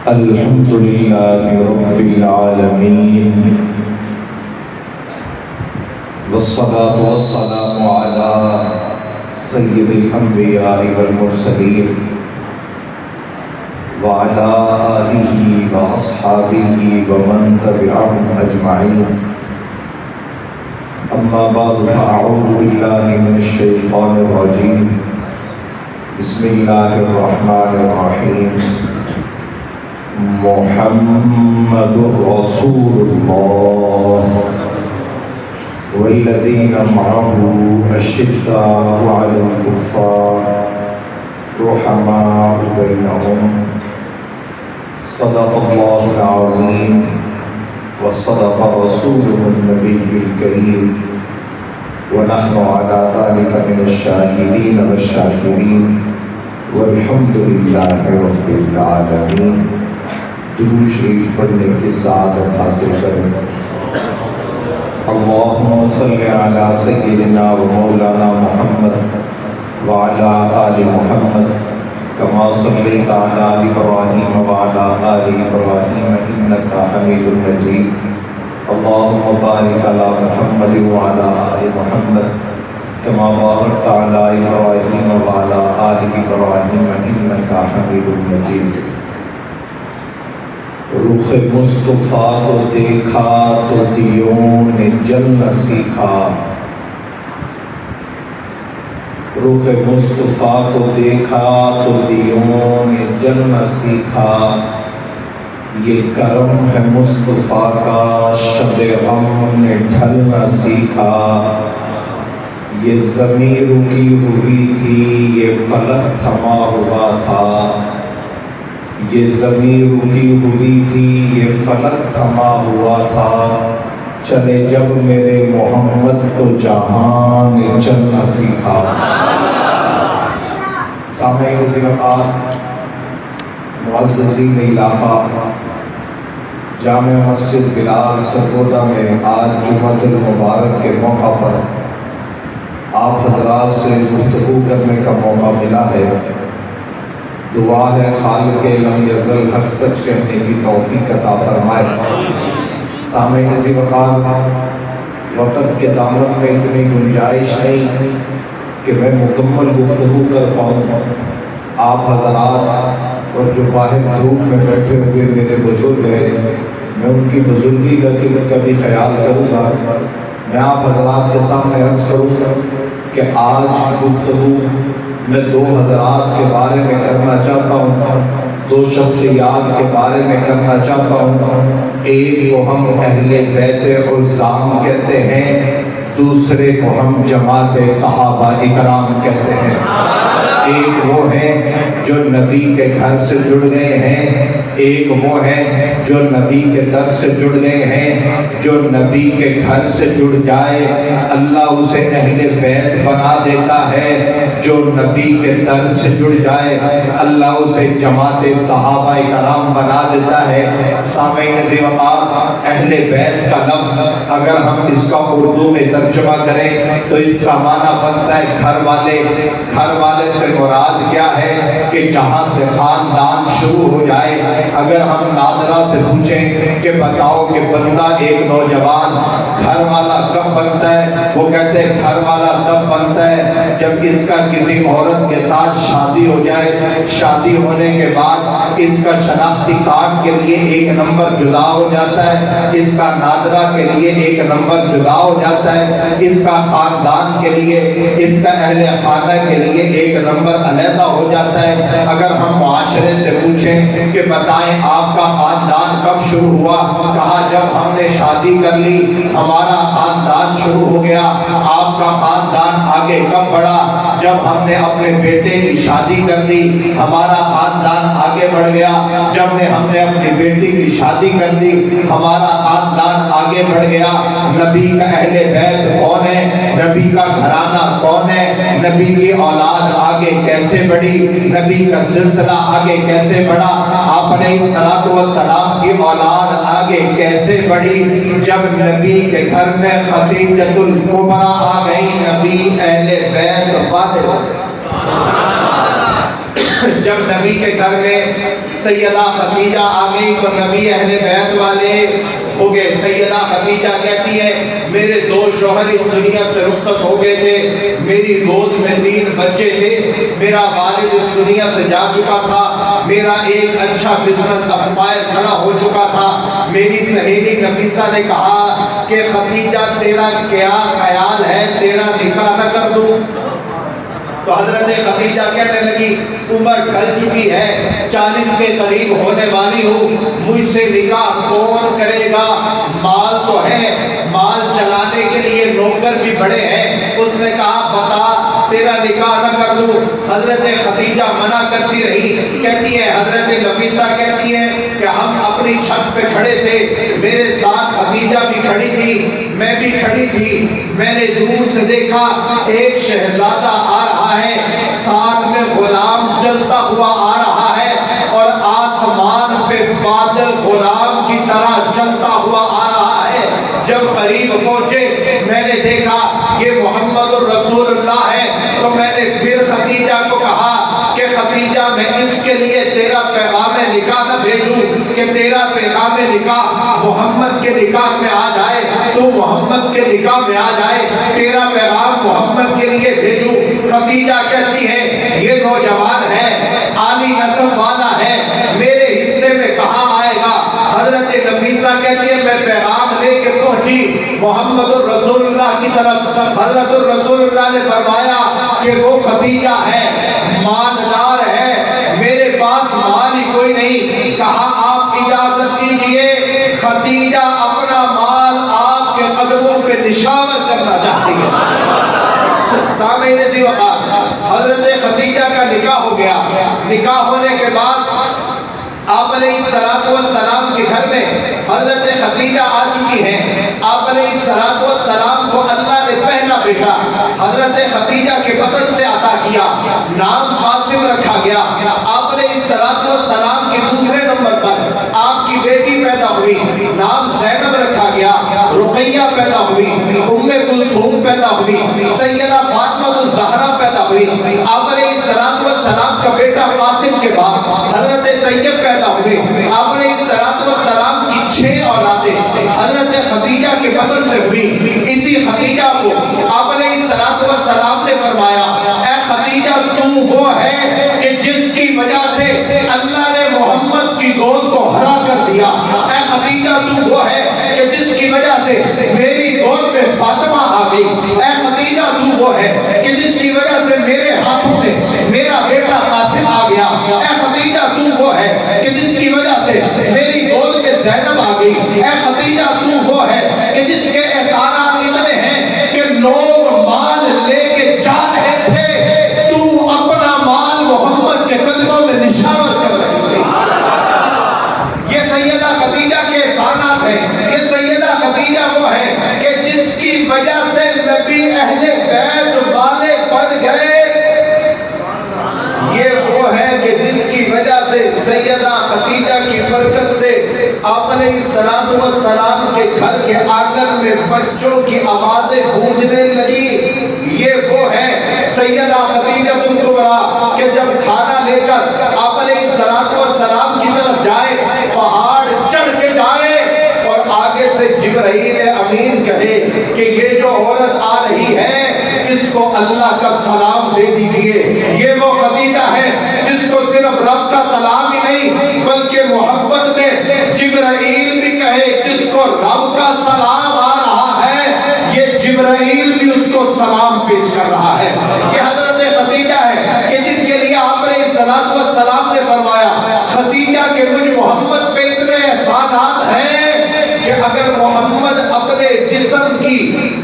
الحمد لله رب العالمين والصلاة والسلام على سيد الأنبياء والمرسلين وعلى آله وأصحابه ومن تبعهم أجمعين. أما بعد فأعوذ بالله من الشيطان الرجيم. بسم الله الرحمن الرحيم. محمد رسول الله والذين معه أشداء على الكفار رحماء بينهم. صدق الله العظيم وصدق رسوله النبي الكريم ونحن على ذلك من الشاهدين والشاكرين والحمد لله رب العالمين. درود شریف پڑھنے کی سعادت حاصل کریں. اللہم صلی علی سیدنا و مولانا محمد وعلی آل محمد کما صلیت علی ابراہیم وعلی آل ابراہیم انکا حمید مجید. اللہم بارک علی محمد وعلی آل محمد کما بارکت علی ابراہیم وعلی آل ابراہیم انکا حمید مجید. رخ مصطفیٰ کو دیکھا تو دیوں نے جلنا سیکھا. رخ مصطفیٰ کو دیکھا تو دیوں نے جلنا سیکھا. یہ کرم ہے مصطفیٰ کا شب غم نے ڈھلنا سیکھا. یہ زمین رکی ہوئی تھی یہ فلک تھما ہوا تھا. یہ زمین رکی ہوئی تھی یہ فلک تھما ہوا تھا. چلے جب میرے محمد تو جہاں نے چلنا سیکھا. سامعین وقار، معززین علاقہ، جامع مسجد بلال سرگودا میں آج جمعۃ المبارک کے موقع پر آپ حضرات سے گفتگو کرنے کا موقع ملا ہے. دعا ہے خالق لم یزل حق سچ کہنے کی توفیق عطا فرمائے. سامعین وقار، وقت کے دامن میں اتنی گنجائش نہیں کہ میں مکمل گفتگو کر پاؤں. آپ حضرات اور جو باہر دھوپ میں بیٹھے ہوئے میرے بزرگ ہیں، میں ان کی بزرگی کا بھی خیال کروں گا. میں آپ حضرات کے سامنے عرض کروں گا کہ آج گفتگو میں دو حضرات کے بارے میں کرنا چاہتا ہوں، دو شخصیات کے بارے میں کرنا چاہتا ہوں. ایک کو ہم اہل بیت عظام کہتے ہیں، دوسرے کو ہم جماعت صحابہ اکرام کہتے ہیں. ایک وہ ہیں جو نبی کے گھر سے جڑ گئے ہیں، ایک وہ ہیں جو نبی کے در سے جڑ گئے ہیں. جو نبی کے گھر سے جڑ جائے اللہ اسے اہل بیت بنا دیتا ہے. جو نبی کے در سے جڑ جائے اللہ اسے جماعت صحابہ کرام بنا دیتا ہے. سامعین وقار، اہل بیت کا لفظ اگر ہم اس کا اردو میں ترجمہ کریں تو اس کا معنی بنتا ہے گھر والے. گھر والے سے مراد کیا ہے کہ جہاں سے خاندان شروع ہو جائے. اگر ہم نادرہ سے پوچھیں کہ بتاؤ کہ بندہ ایک نوجوان گھر والا کب بنتا ہے، وہ کہتے ہیں گھر والا تب بنتا ہے جب اس کا کسی عورت کے ساتھ شادی ہو جائے. شادی ہونے کے بعد اس کا شناختی کارڈ کے لیے ایک نمبر جدا ہو جاتا ہے، اس کا نادرہ کے لیے ایک نمبر جدا ہو جاتا ہے، اس کا خاندان کے لیے، اس کا اہل خانہ کے لیے ایک نمبر علیحدہ ہو جاتا ہے. اگر ہم معاشرے سے پوچھیں کہ بتائیں آپ کا خاندان کب شروع ہوا، کہا جب ہم نے شادی کر لی ہمارا خاندان شروع ہو گیا. آپ کا خاندان آگے کب بڑھا، جب ہم نے اپنے بیٹے کی شادی کر لی ہمارا خاندان آگے بڑھ گیا. جب ہم نے اپنی بیٹی کی شادی کر لی ہمارا خاندان آگے بڑھ گیا. نبی کا اہل بیت کون ہے، نبی کا گھرانہ کون ہے، نبی کی اولاد آگے کیسے بڑھی، نبی کا سلسلہ آگے کیسے بڑھا، آپ علیہ الصلوۃ والسلام کی اولاد آگے کیسے بڑھی. جب نبی کے گھر میں خدیجۃ الکبریٰ آ گئی، نبی اہل بیت والے جب نبی کے گھر میں سیدہ خدیجہ آ گئی تو نبی اہل بیت والے ہو گئے۔ سیدہ خدیجہ کہتی ہے میرے 2 شوہر اس دنیا سے رخصت ہو گئے تھے، میری گود میں 3 بچے تھے، میرا والد اس دنیا سے جا چکا تھا، میرا ایک اچھا بزنس اب پائے کھڑا ہو چکا تھا۔ میری سہیلی نفیسہ نے کہا کہ خدیجہ تیرا کیا خیال ہے تیرا نکاح نہ کر دوں؟ تو حضرت خدیجہ کہنے لگی عمر ڈھل چکی ہے، 40 کے قریب ہونے والی ہوں، مجھ سے نکاح کون کرے گا؟ مال تو ہے، مال چلانے کے لیے نوکر بھی بڑے ہیں۔ اس نے کہا بتا تیرا نکاح نہ کر دوں؟ حضرت خدیجہ منع کرتی رہی۔ کہتی ہے حضرت نفیسہ کہتی ہے کہ ہم اپنی چھت پہ کھڑے تھے، میرے ساتھ خدیجہ بھی کھڑی تھی، میں بھی کھڑی تھی، میں نے دور سے دیکھا ایک شہزادہ آ رہا ہے، ساتھ میں غلام چلتا ہوا آ رہا ہے، اور آسمان پہ بادل غلام کی طرح چلتا ہوا آ رہا ہے۔ جب قریب پہنچے میں نے دیکھا یہ محمد الرسول اللہ ہے، تو میں نے پھر خدیجہ کو کہا کہ خدیجہ میں اس کے لیے تیرا پیغام نکاح نہ بھیجوں کہ تیرا پیغام نکاح محمد کے نکاح میں آ جائے، تو محمد کے نکاح میں آ جائے، تیرا پیغام محمد کے لیے بھیجوں؟ خدیجہ کہتی ہے یہ نوجوان ہے، عالی نسب والا ہے، میرے حصے میں کہاں آئے گا؟ حضرت نفیسہ کہتی ہے میں پیغام لے کے پہنچی محمد الرسول اللہ کی طرف۔ حضرت الرسول اللہ نے فرمایا کہ وہ خدیجہ ہے، مالدار ہے، میرے پاس مال ہی کوئی نہیں۔ کہا آپ اجازت دیجئے، خدیجہ اپنا مال آپ کے قدموں پہ نشاور کرنا چاہتی ہے۔ سامعین عزیز وقار، حضرت خدیجہ کا نکاح ہو گیا۔ نکاح ہونے کے بعد آپ علیہ السلام کے گھر میں حضرت خدیجہ آ چکی ہیں۔ آپ علیہ السلام کو اللہ نے پہلا بیٹا حضرت خدیجہ کے بدن سے عطا کیا، نام قاسم رکھا گیا۔ آپ علیہ السلام کے دوسرے نمبر پر آپ کی بیٹی پیدا ہوئی، نام زینب رکھا گیا، رقیہ پیدا ہوئی، ام کلثوم پیدا ہوئی، سیدہ فاطمہ الزہرا پیدا ہوئی۔ آپ علیہ السلام کا بیٹا قاسم کے بعد حضرت طیب پیدا ہوئے۔ آپ علیہ السلام کی 6 اولادیں حضرت خدیجہ کے بدن سے ہوئی۔ اسی خدیجہ کو آپ علیہ السلام نے فرمایا اے خدیجہ تو وہ ہے کہ جس کی وجہ سے اللہ نے محمد کی گود کو ہرا کر دیا۔ اے خدیجہ تو وہ ہے کہ جس کی وجہ سے میری گود میں فاطمہ آ گئی۔ اے خدیجہ تو وہ ہے کہ جس کی وجہ سے میرے ہاتھوں میں میرا بیٹا قاسم آ گیا۔ اے خدیجہ تو وہ ہے کہ جس کی وجہ سے میری گود میں زینب آ گئی۔ اے خدیجہ تو وہ ہے کہ جس کے احسانات اتنے ہیں کہ لوگ مال لے کے جا رہے تھے، تو اپنا مال محمد کے قدموں میں نشاور کر رہی تھی۔ یہ سیدہ خدیجہ کے احسانات ہیں۔ یہ سیدہ خدیجہ وہ ہے کہ جس کی وجہ سے نبی اہل بیت والے بن گئے۔ یہ وہ ہے کہ جس کی وجہ سے سیدہ خدیجہ کی برکت سے آپ علیہ السلام کے گھر کے آنگن میں بچوں کی آوازیں گونجنے لگی۔ یہ وہ ہے سیدہ خدیجہ الکبریٰ کہ جب کھانا لے کر آپ علیہ السلام کی طرف جائے، پہاڑ چڑھ کے جائے اور آگے سے جبرائیل امین کہے کہ یہ جو عورت آ رہی ہے اس کو اللہ کا سلام دے دیجئے۔ یہ وہ خدیجہ ہے جس کو صرف رب کا سلام ہی نہیں بلکہ محبت میں جبرائیل بھی کہے جس کو رب کا سلام آ رہا ہے، یہ جبرائیل بھی اس کو سلام پیش کر رہا ہے۔ یہ حضرت خدیجہ ہے کہ جن کے لیے آپ علیہ السلام نے فرمایا خدیجہ کے مجھ محمد پہ اتنے احسانات ہیں کہ اگر محمد اپنے جسم کی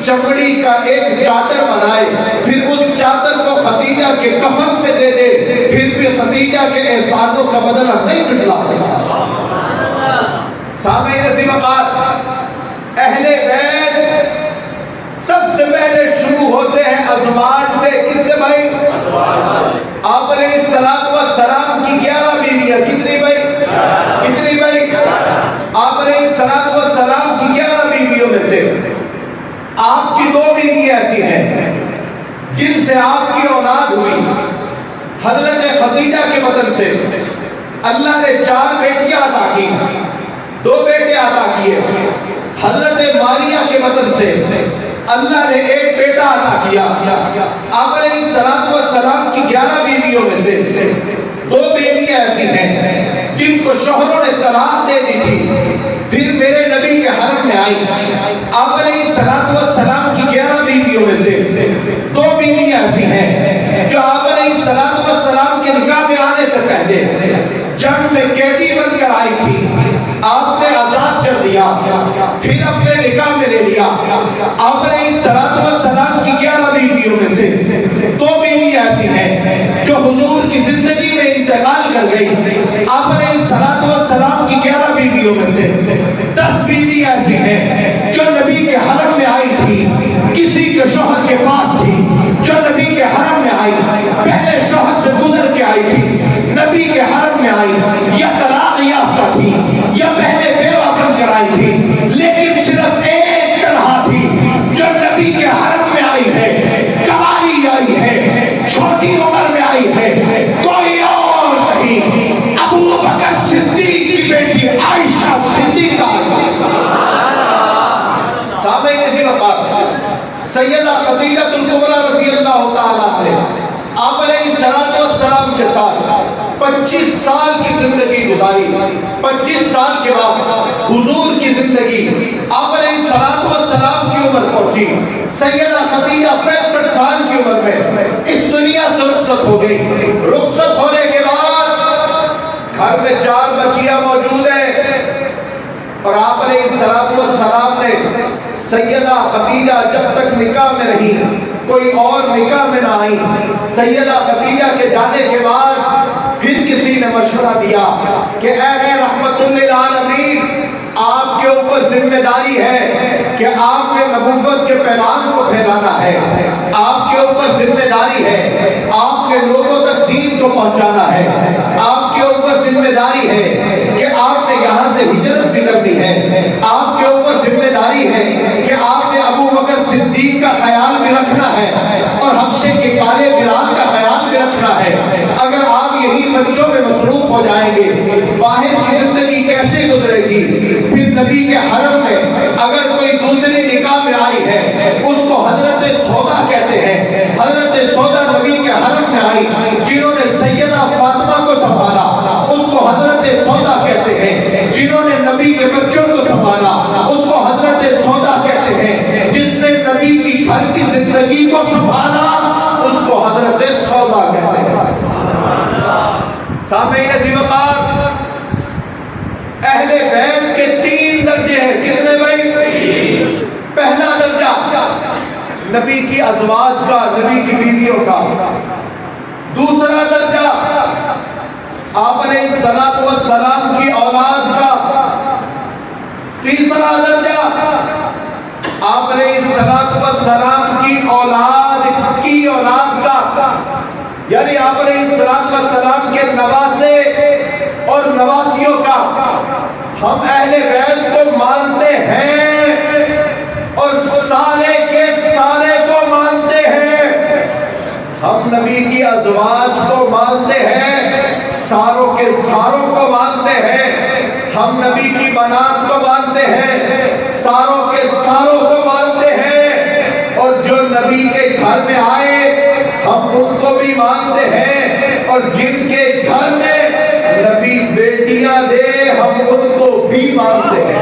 چمڑی کا ایک چادر بنائے پھر اس چادر کو خدیجہ کے کفن پہ دے دے پھر بھی خدیجہ کے احسانوں کا بدلہ نہیں جھٹلا سکتا۔ سامعین عزیز وقار، اہل بیت سب سے پہلے شروع ہوتے ہیں ازواج سے۔ کس سے بھائی؟ آپ علیہ السلام کی 11 بیویاں۔ کتنی بھائی؟ کتنی بھائی؟ آپ علیہ السلام کی 11 بیویوں میں سے آپ کی 2 بیوی ایسی ہیں جن سے آپ کی اولاد ہوئی۔ حضرت خدیجہ کے بدن سے اللہ نے 4 بیٹیاں عطا کی، 2 بیٹے عطا کیے۔ حضرت ماریہ کے بدن سے اللہ نے 1 بیٹا عطا کیا۔ آپ علیہ السلام کی 11 بیویوں میں سے 2 بیویاں ایسی ہیں جن کو شوہروں نے طلاق دے دی تھی، پھر میرے نبی کے حرم میں آئی۔ آپ علیہ السلام کی 11 بیویوں میں سے 2 بیویاں ایسی ہیں جو آپ علیہ السلام کے نکاح میں آنے سے پہلے جنگ میں قیدی بن کر آئی تھی، آپ نے آزاد کر دیا، پھر اپنے نکاح میں لے لیا۔ آپ علیہ السلام کی 11 بیویوں میں سے 2 بیویاں ایسی ہیں جو حضور کی زندگی میں انتقال کر گئی۔ آپ علیہ السلام کی 11 بیویوں میں سے 10 بیویاں ایسی ہیں جو نبی کے حرم میں آئی تھی، کسی کے شوہر کے پاس تھی، جو نبی کے حرم میں آئی، پہلے شوہر سے گزر کے آئی تھی، نبی کے حرم میں آئی، یا طلاق یافتہ تھی یا پہلے بیوہ بن کر آئی تھی، لیکن صرف ایک تنہا تھی جو نبی کے حرم میں آئی ہے، کنواری آئی ہے، چھوٹی عمر میں آئی ہے، کوئی اور نہیں، ابو بکر صدیق کی بیٹی عائشہ صدیقہ۔ سامعین اسی وقت سیدہ خدیجہ الکبریٰ رضی اللہ تعالیٰ عنہ آپ علیہ السلام کے ساتھ 25 سال کی زندگی گزاری۔ 25 سال کے بعد حضور کی زندگی آپ علیہ السلام کی عمر پہنچی۔ سیدہ خدیجہ 65 سال کی عمر میں اس دنیا سے رخصت ہو گئی۔ رخصت ہونے کے بعد گھر میں 4 بچیاں موجود ہیں، اور آپ علیہ السلام نے سیدہ خدیجہ جب تک نکاح میں رہی، کوئی اور نکاح میں نہ آئی۔ سیدہ خدیجہ کے جانے کے بعد پھر کسی نے مشورہ دیا کہ اے رحمت للعالمین، آپ کے اوپر ذمہ داری ہے کہ آپ نے نبوت کے پیغام کو پھیلانا ہے، آپ کے اوپر ذمہ داری ہے آپ نے لوگوں تک دین کو پہنچانا ہے، آپ کے اوپر ذمہ داری ہے کہ آپ نے یہاں سے ہجرت بھی کرنی ہے، آپ کے اوپر ذمہ داری ہے کہ آپ نے ابو بکر صدیق کا خیال بھی رکھنا ہے اور حبشے کے کالے بلال کا خیال بھی رکھنا ہے۔ اگر آپ یہی بچوں میں مصروف ہو جائیں گے، باہر کی زندگی کیسے گزرے گی؟ پھر نبی کے حرم میں اگر کوئی دوسری نکاح میں آئی ہے، اس کو حضرت سودا کہتے ہیں۔ حضرت سودا نبی کے حرم میں آئی، جنہوں نے سیدہ فاطمہ کو سنبھالا، اس کو حضرت سودا کہتے ہیں۔ جنہوں نے نبی کے بچوں کو سنبھالا، اس کو حضرت سودا کہتے ہیں۔ جس نے نبی کی گھر کی زندگی کو سنبھالا، اس کو حضرت سودا کہتے ہیں۔ سامعین عزیز وقار، اہل بیت کے 3 درجے ہیں۔ کتنے بھائی؟ پہلا درجہ نبی کی ازواج کا، نبی کی بیویوں کا۔ دوسرا درجہ آپ علیہ السلام کی اولاد کا۔ تیسرا درجہ آپ علیہ السلام کی اولاد کا، یعنی آپ علیہ السلام کے نواسے اور نواسیوں کا۔ ہم اہل بیت کو مانتے ہیں اور سارے کے سارے کو مانتے ہیں۔ ہم نبی کی ازواج کو مانتے ہیں، ساروں کے ساروں کو مانتے ہیں۔ ہم نبی کی بنات کو مانتے ہیں، ساروں کے ساروں کو مانتے ہیں۔ اور جو نبی کے گھر میں آئے ہم ان کو بھی مانتے ہیں، اور جن کے گھر میں نبی بیٹیاں دے ہم ان کو بھی مانتے ہیں۔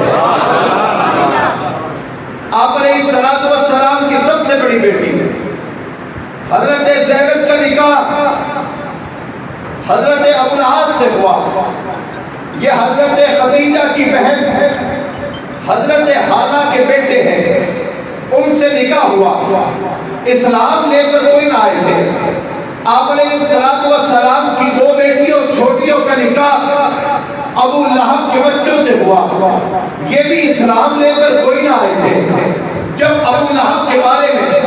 آپ علیہ السلام کی سب سے بڑی بیٹی حضرت زینب کا نکاح حضرت ابو العاص سے ہوا۔ یہ حضرت خدیجہ کی بہن ہے، حضرت حالہ کے بیٹے ہیں، ان سے نکاح ہوا۔ اسلام لے کر کوئی نہ آئے تھے۔ آپ علیہ السلام کی 2 بیٹیوں چھوٹیوں کا نکاح ابو لہب کے بچوں سے ہوا، یہ بھی اسلام لے کر کوئی نہ آئے تھے۔ جب ابو لہب کے بارے میں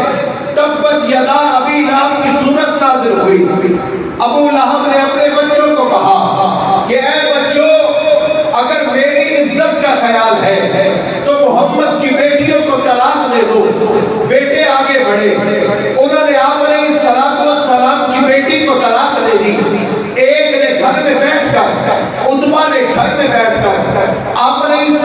تبت یدا ابی لہب کی صورت نازل ہوئی، ابو لہب نے اپنے بچوں کو کہا کہ اے بچوں، اگر میری عزت کا خیال ہے تو محمد کی بیٹیوں کو طلاق دے دو۔ بیٹے آگے بڑھے، انہوں نے آپ علیہ السلام کی بیٹی کو طلاق دے دی۔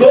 2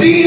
3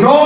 9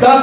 10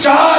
4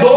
2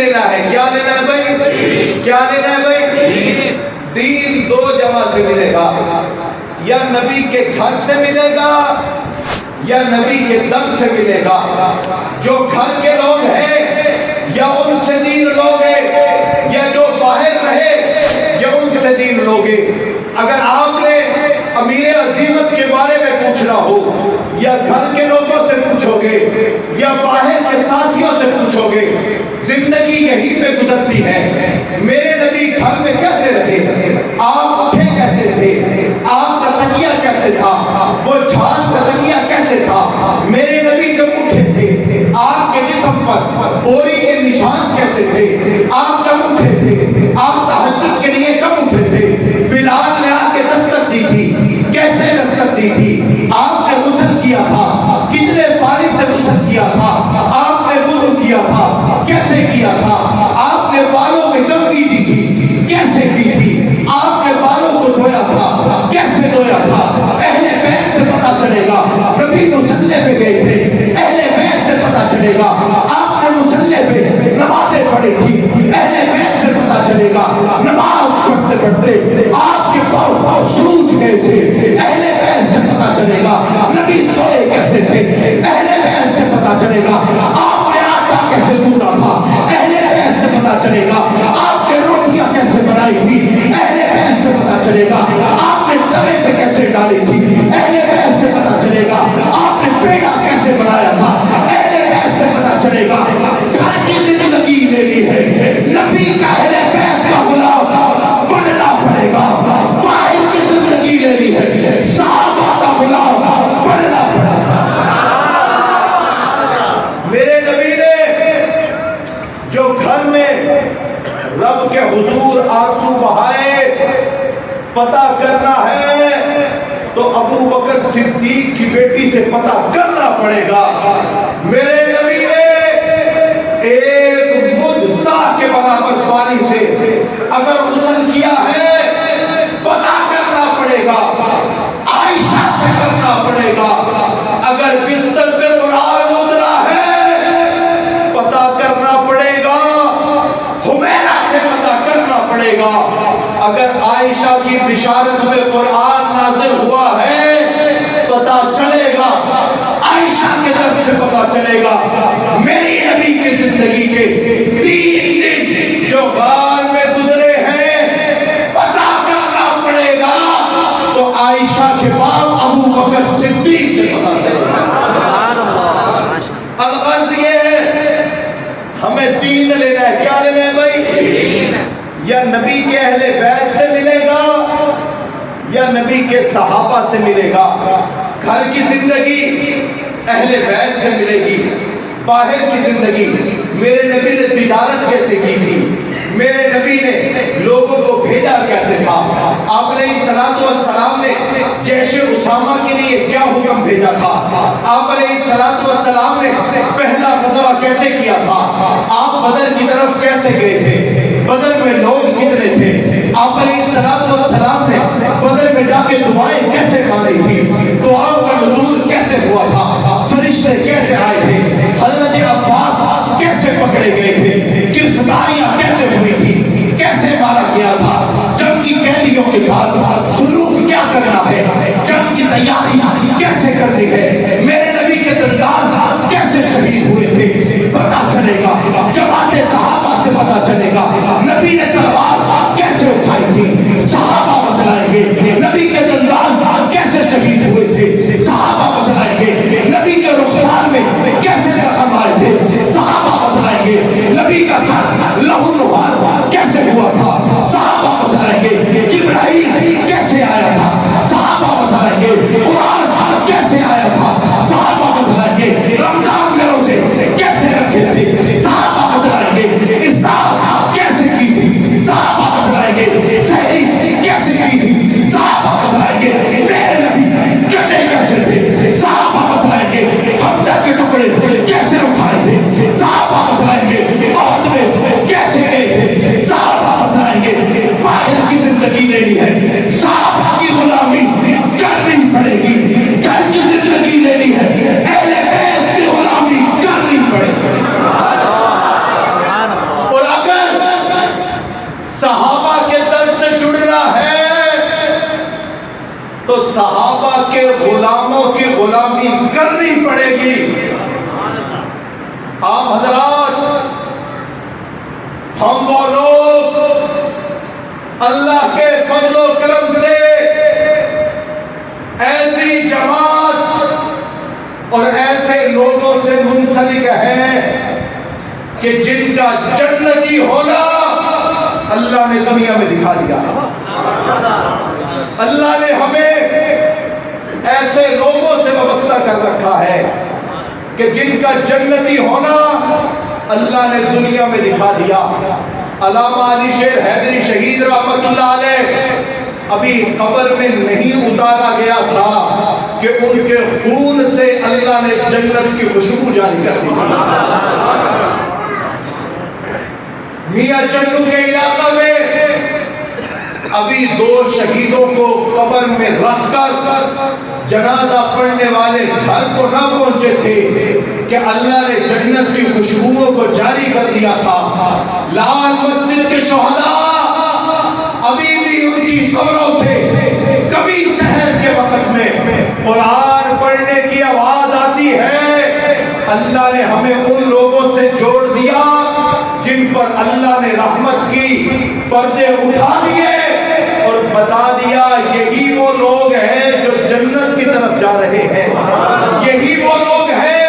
لینا ہے. کیا لینا ہے بھائی؟ کیا لینا ہے بھائی؟ دین دو جگہ سے ملے گا. یا نبی کے گھر سے ملے گا یا نبی کے دم سے ملے گا. جو گھر کے لوگ ہیں یا ان سے دین لوگے, یا جو باہر رہے یا ان سے دین لوگے. اگر آپ نے امیر عظیمت کے بارے میں پوچھنا ہو, یا گھر کے لوگوں سے پوچھو گے یا باہر کے ساتھیوں سے پوچھو گے, زندگی یہی پہ گزرتی ہے. میرے نبی گھر میں کیسے رہے, آپ اٹھے کیسے تھے, آپ کا تکیہ کیسے تھا, وہ جھال کا تکیہ کیسے تھا. میرے نبی جب اٹھے تھے آپ کے جسم پر بوری کے نشان کیسے تھے, آپ کب اٹھے تھے, آپ تہجد کے لیے کب اٹھے تھے. بلال نے آ کے دستک دی تھی, کیسے دستک دی تھی, آپ نے غسل کیا تھا, کتنے پانی سے غسل کیا تھا, آپ نے وضو کیا تھا, کیسے کیا تھا, آپ نے بالوں میں کنگھی دی تھی, کیسے کی تھی, آپ نے بالوں کو دھویا تھا, کیسے دھویا تھا. اہل بیت سے پتہ چلے گا نبی مصلی پہ گئے تھے, اہل بیت سے پتہ چلے گا آپ نے مصلی پہ نمازیں پڑھی تھی, اہل بیت سے پتہ چلے گا نماز پڑھتے پڑھتے آپ کے پاؤں سوج گئے تھے, اہل بیت سے پتہ چلے گا نبی سوئے کیسے تھے, اہل بیت سے پتہ چلے گا آپ نے آٹا کیسے گوندھا تھا, اہل بیت سے پتہ چلے گا آپ نے روٹیاں کیسے بنائی تھی, اہل بیت سے پتہ چلے گا آپ نے توے پہ کیسے ڈالی تھی, اہل بیت سے پتہ چلے گا آپ نے پیڑا کیسے بنایا تھا, اہل بیت سے پتہ چلے گا گھر کی زندگی لے لی ہے, نبی کا اہل بیت کا غلام بننا پڑے گا. باہر کی زندگی لے لی ہے, صحابہ کا غلام بننا پڑے گا. میرے نبی نے جو گھر میں رب کے حضور آنسو بہائے, پتہ کرنا ہے تو ابو بکر صدیق کی بیٹی سے پتہ کرنا پڑے گا. میرے نبی نے ایک مد سا کے برابر پانی سے اگر غسل کیا ہے پتہ کرنا پڑے گا, عائشہ سے کرنا پڑے گا. اگر بستر پہ قرآن اترا ہے پتہ کرنا پڑے گا, حمیرہ سے پتہ کرنا پڑے گا. اگر عائشہ کی بشارت میں قرآن نازل ہوا ہے پتہ چلے گا, عائشہ کے درس سے پتہ چلے گا. میری نبی کی زندگی کے 3 دن جو غار میں گزرے ہیں پتہ کرنا پڑے گا, تو عائشہ کے باپ ابو بکر صدیق سے پتہ چلے گا. الغرض یہ ہے ہمیں دین لینا ہے. کیا لینا ہے بھائی؟ یا نبی کے اہل بیت سے ملے گا یا نبی کے صحابہ سے ملے گا. گھر کی زندگی اہل بیت سے ملے گی, باہر کی زندگی میرے نبی نے تجارت کیسے کی تھی, میرے نبی نے لوگوں کو بھیجا کیسے تھا, آپ علیہ الصلوۃ والسلام نے جیش اسامہ کے لیے کیا حکم بھیجا تھا, آپ علیہ الصلوۃ والسلام نے پہلا غزوہ کیسے کیا تھا, آپ بدر کی طرف کیسے گئے تھے, بدر میں لوگ کتنے تھے, آپ علیہ الصلوۃ والسلام نے بدر میں جا کے دعائیں کیسے مانگی تھی, دعاؤں کا نزول کیسے ہوا تھا, فرشتے کیسے آئے تھے, حضرت عباس کیسے پکڑے گئے تھے, گرفتاریاں کیسے ہوئی تھی, کیسے مارا گیا تھا, جنگ کی قیدیوں کے ساتھ سلوک کیا کرنا ہے, جنگ کی تیاری کیسے کرنی ہے, میرے نبی کے درمیان کیسے شہید ہوئے تھے, پتہ چلے گا. جماعت صحابہ سے پتہ چلے گا نبی نے تلوار کیسے اٹھائی تھی, صحابہ بتلائیں گے. نبی کے درمیان کیسے شہید ہوئے تھے, صحابہ بتلائیں گے. نبی کے رخسار میں کیسے زخم آئے تھے, صحابہ بتلائیں گے. نبی کا سر لہو لہان کیسے ہوا تھا, صحابہ بتلائیں گے. جبرائیل کیسے آیا تھا, صحابہ بتلائیں گے. قرآن کیسے آیا تھا, صحابہ بتلائیں گے. رمضان کے روزے کیسے رکھے تھے, صحابہ بتلائیں گے. افطار کیسے کی تھی, تو صحابہ کے غلاموں کی غلامی کرنی پڑے گی۔ آپ حضرات، ہم وہ لوگ اللہ کے فضل و کرم سے ایسی جماعت اور ایسے لوگوں سے منسلک ہیں کہ جن کا جنتی ہونا اللہ نے دنیا میں دکھا دیا۔ اللہ نے ہمیں ایسے لوگوں سے وابستہ کر رکھا ہے کہ جن کا جنتی ہونا اللہ نے دنیا میں دکھا دیا۔ علامہ علی شیر حیدری شہید رحمت اللہ علیہ ابھی قبر میں نہیں اتارا گیا تھا کہ ان کے خون سے اللہ نے جنت کی خوشبو جاری کر دی۔ میاں چنو کے علاقہ میں ابھی 2 شہیدوں کو قبر میں رکھ کر جنازہ پڑھنے والے گھر کو نہ پہنچے تھے کہ اللہ نے جنت کی خوشبوؤں کو جاری کر دیا تھا۔ لال مسجد کے شہداء ابھی بھی ان کی قبروں سے کبھی شہر کے وقت میں قرآن پڑھنے کی آواز آتی ہے۔ اللہ نے ہمیں ان لوگوں سے جوڑ دیا جن پر اللہ نے رحمت کی پردے اٹھا دیے اور بتا دیا یہی وہ لوگ ہیں جو جنت کی طرف جا رہے ہیں، یہی وہ لوگ ہیں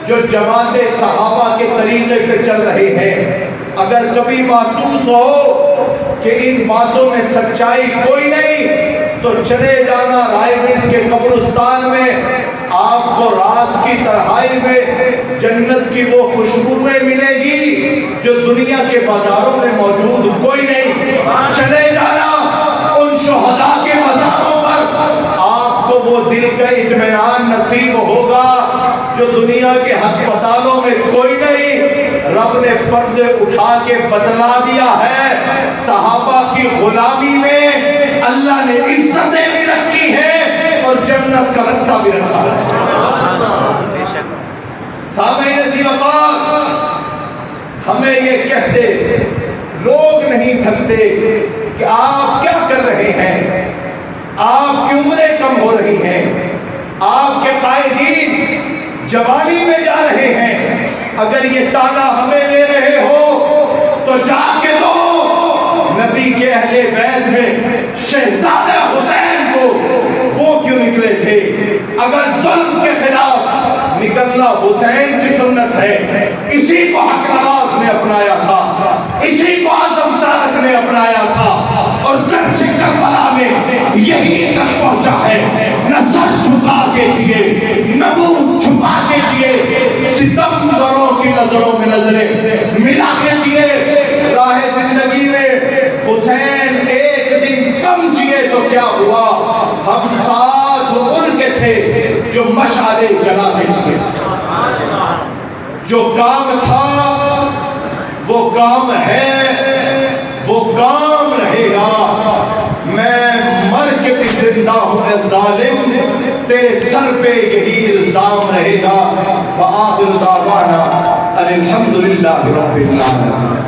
جو جماعت صحابہ کے طریقے پہ چل رہے ہیں۔ اگر کبھی محسوس ہو کہ ان باتوں میں سچائی کوئی نہیں تو چلے جانا رائے گنج کے قبرستان میں، آپ کو رات کی تنہائی میں جنت کی وہ خوشبوئیں ملے گی جو دنیا کے بازاروں میں موجود کوئی نہیں۔ چلے جانا ان شہداء کے مزاروں پر، آپ کو وہ دل کا اطمینان نصیب ہوگا جو دنیا کے ہسپتالوں میں کوئی نہیں۔ رب نے پردے اٹھا کے بتلا دیا ہے، صحابہ کی غلامی میں اللہ نے عزتیں بھی رکھی ہیں اور جنت کا رستہ بھی رکھا ہے۔ سامعین عزیز اللہ، ہمیں یہ کہتے لوگ نہیں تھکتے کہ آپ کیا کر رہے ہیں، آپ کی عمریں کم ہو رہی ہیں، آپ کے قائدین جوانی میں جا رہے ہیں، اگر یہ تانا ہمیں دے رہے ہو تو جا کے دو نبی کے اہل بیت میں شہزادہ حسین کو وہ کیوں نکلے تھے؟ اگر ظلم کے خلاف نکلنا حسین کی سنت ہے، اسی کو حق نواز نے اپنایا تھا، اسی کو اعظم طارق نے اپنایا تھا، اور جب سے کربلا میں یہی تک پہنچا ہے، نہ سر چھپا کے جیے نہ منہ چھپا کے جیے، ستمگروں کی نظروں میں نظریں ملا کے جیے۔ راہ زندگی میں حسین ایک دن کم جیے تو کیا ہوا، ہم ساتھ ان کے تھے جو مشعلیں جلا کے جیے۔ جو کام تھا وہ کام ہے، وہ کام رہے گا۔ میں مر کے بھی زندہ ہوں اے ظالم، تیرے سر پہ یہی الزام رہے گا۔ وآخر دعوانا ان الحمدللہ رب العالمین۔